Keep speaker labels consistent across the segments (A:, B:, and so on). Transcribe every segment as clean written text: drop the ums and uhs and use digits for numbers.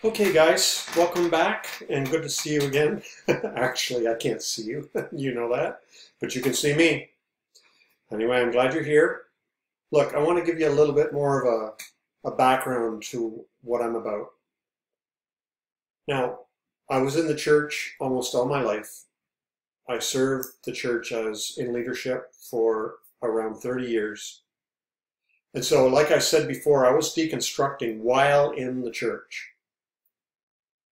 A: Okay guys, welcome back and good to see you again. Actually, I can't see you, you know that, but you can see me. Anyway, I'm glad you're here. Look, I want to give you a little bit more of a background to what I'm about. Now, I was in the church almost all my life. I served the church as in leadership for around 30 years. And so, like I said before, I was deconstructing while in the church.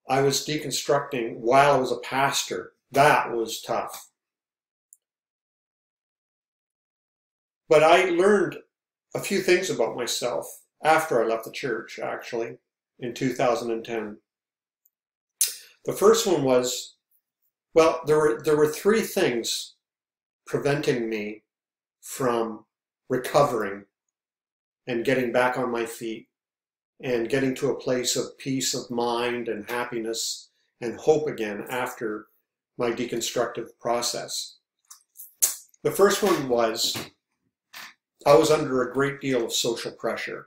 A: I was deconstructing while I was a pastor. That was tough. But I learned a few things about myself after I left the church, actually, in 2010. The first one was, well, there were three things preventing me from recovering and getting back on my feet and getting to a place of peace of mind and happiness and hope again after my deconstructive process. The first one was I was under a great deal of social pressure.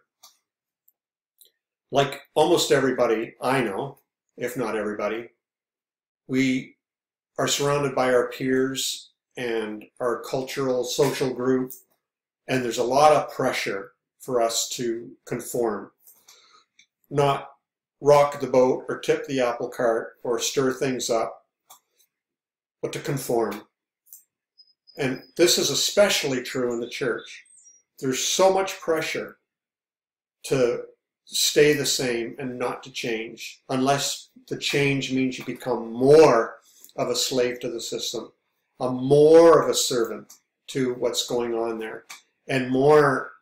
A: Like almost everybody I know, if not everybody, we are surrounded by our peers and our cultural social group, and there's a lot of pressure for us to conform. Not rock the boat or tip the apple cart or stir things up, but to conform. And this is especially true in the church. There's so much pressure to stay the same and not to change, unless the change means you become more of a slave to the system, more of a servant to what's going on there, and more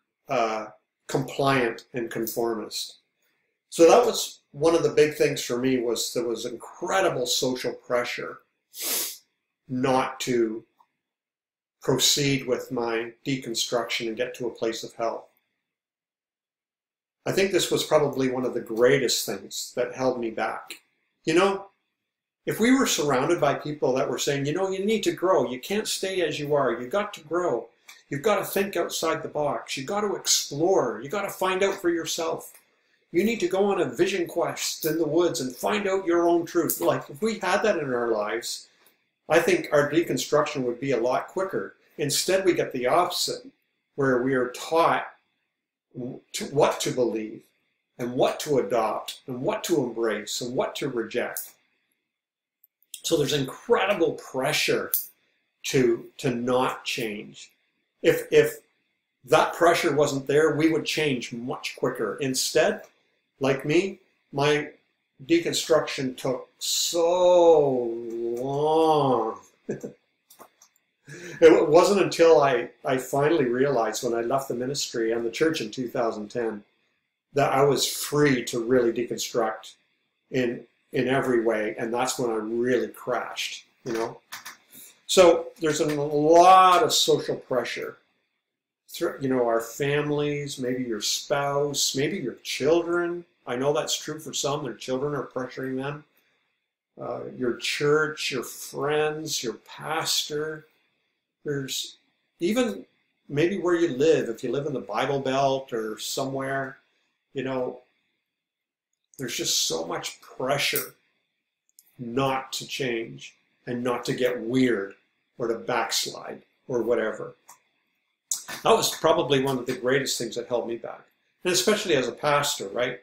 A: compliant and conformist. So that was one of the big things for me, was there was incredible social pressure not to proceed with my deconstruction and get to a place of health. I think this was probably one of the greatest things that held me back. You know, if we were surrounded by people that were saying, you know, you need to grow, you can't stay as you are, you got to grow, you've got to think outside the box, you got to explore, you got to find out for yourself. You need to go on a vision quest in the woods and find out your own truth. Like, if we had that in our lives, I think our deconstruction would be a lot quicker. Instead, we get the opposite, where we are taught what to believe and what to adopt and what to embrace and what to reject. So there's incredible pressure to not change. If that pressure wasn't there, we would change much quicker. Instead, like me, my deconstruction took so long. It wasn't until I finally realized, when I left the ministry and the church in 2010, that I was free to really deconstruct in every way, and that's when I really crashed, you know. So there's a lot of social pressure. You know, our families, maybe your spouse, maybe your children. I know that's true for some. Their children are pressuring them. Your church, your friends, your pastor. There's even maybe where you live. If you live in the Bible Belt or somewhere, you know, there's just so much pressure not to change and not to get weird or to backslide or whatever. That was probably one of the greatest things that held me back. And especially as a pastor, right?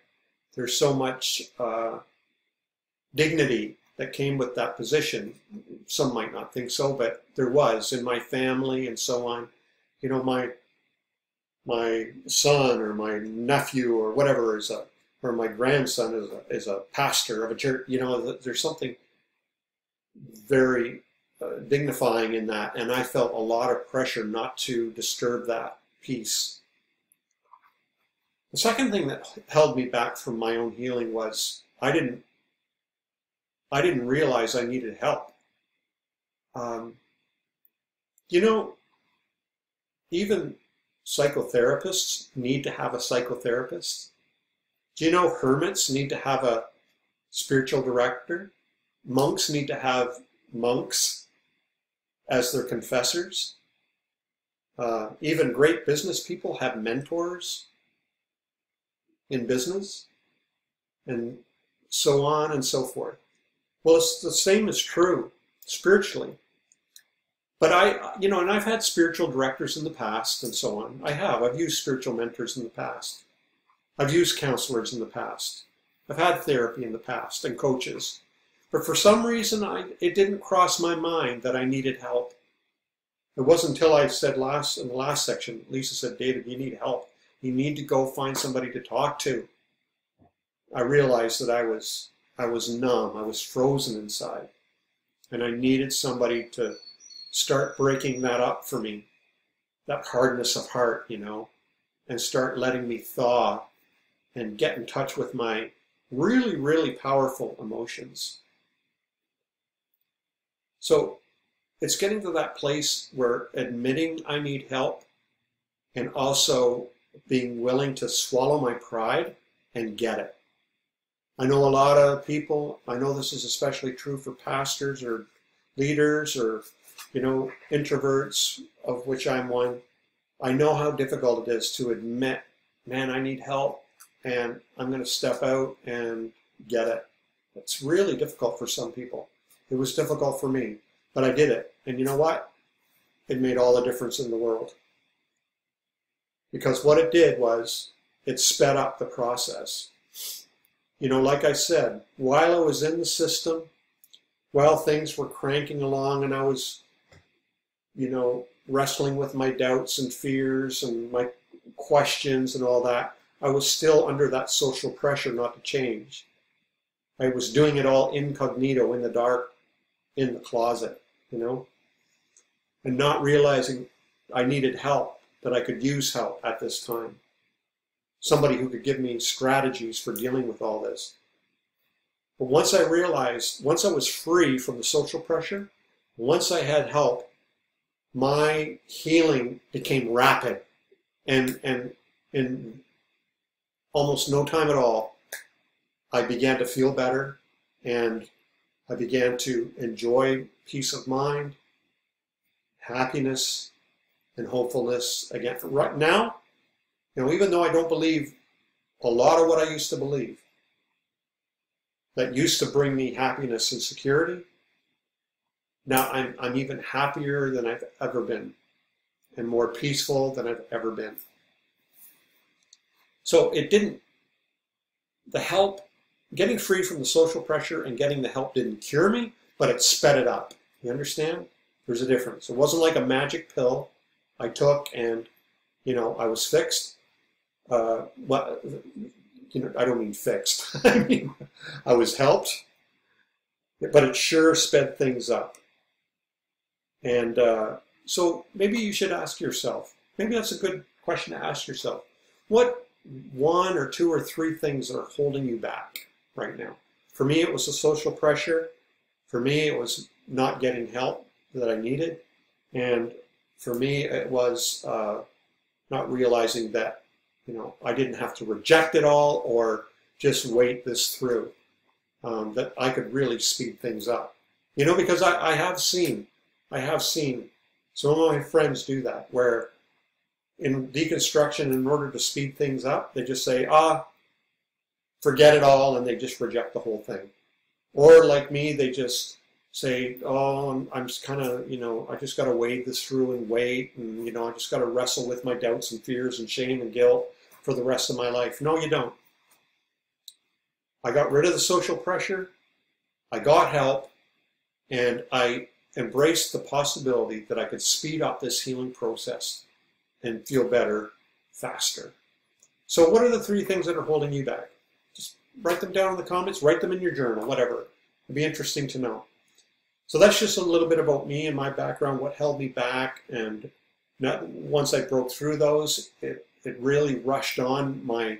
A: There's so much dignity that came with that position. Some might not think so, but there was in my family and so on. You know, my son or my nephew or whatever or my grandson is a pastor of a church. You know, there's something very dignifying in that, and I felt a lot of pressure not to disturb that peace. The second thing that held me back from my own healing was I didn't realize I needed help. You know, even psychotherapists need to have a psychotherapist. Do you know hermits need to have a spiritual director? Monks need to have monks as their confessors. Even great business people have mentors in business. And so on and so forth. Well, it's the same is true spiritually. But and I've had spiritual directors in the past and so on. I've used spiritual mentors in the past. I've used counselors in the past. I've had therapy in the past and coaches. But for some reason, it didn't cross my mind that I needed help. It wasn't until I said in the last section, Lisa said, David, you need help. You need to go find somebody to talk to. I realized that I was numb. I was frozen inside. And I needed somebody to start breaking that up for me, that hardness of heart, and start letting me thaw and get in touch with my really, really powerful emotions. So it's getting to that place where admitting I need help and also being willing to swallow my pride and get it. I know a lot of people, I know this is especially true for pastors or leaders or, introverts, of which I'm one. I know how difficult it is to admit, man, I need help and I'm going to step out and get it. It's really difficult for some people. It was difficult for me, but I did it. And you know what? It made all the difference in the world. Because what it did was it sped up the process. Like I said, while I was in the system, while things were cranking along and I was, wrestling with my doubts and fears and my questions and all that, I was still under that social pressure not to change. I was doing it all incognito, in the dark, in the closet, and not realizing I needed help, that I could use help at this time. Somebody who could give me strategies for dealing with all this. But once I realized, once I was free from the social pressure, once I had help, my healing became rapid. And in almost no time at all, I began to feel better and I began to enjoy peace of mind, happiness, and hopefulness again. Right now, even though I don't believe a lot of what I used to believe, that used to bring me happiness and security, now I'm even happier than I've ever been and more peaceful than I've ever been. So the help, getting free from the social pressure and getting the help didn't cure me, but it sped it up. You understand? There's a difference. It wasn't like a magic pill I took and, I was fixed. I don't mean fixed. I mean, I was helped, but it sure sped things up. And so maybe you should ask yourself, maybe that's a good question to ask yourself. What one or two or three things are holding you back right now? For me, it was the social pressure. For me, it was not getting help that I needed. And for me, it was not realizing that, I didn't have to reject it all or just wait this through, that I could really speed things up. Because I have seen some of my friends do that, where in deconstruction, in order to speed things up, they just say, forget it all, and they just reject the whole thing. Or like me, they just say, oh, I'm just kind of, I just got to wade this through and wait, and, I just got to wrestle with my doubts and fears and shame and guilt for the rest of my life. No, you don't. I got rid of the social pressure, I got help, and I embraced the possibility that I could speed up this healing process and feel better faster. So what are the three things that are holding you back? Just write them down in the comments, write them in your journal, whatever. It'd be interesting to know. So that's just a little bit about me and my background, what held me back, and once I broke through those, it really rushed on my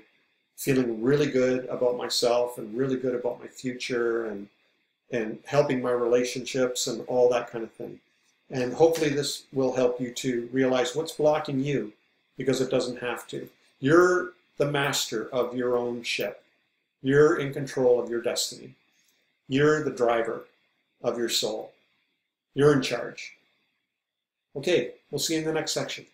A: feeling really good about myself and really good about my future and helping my relationships and all that kind of thing. And hopefully this will help you to realize what's blocking you, because it doesn't have to. You're the master of your own ship. You're in control of your destiny. You're the driver of your soul. You're in charge. Okay, we'll see you in the next section.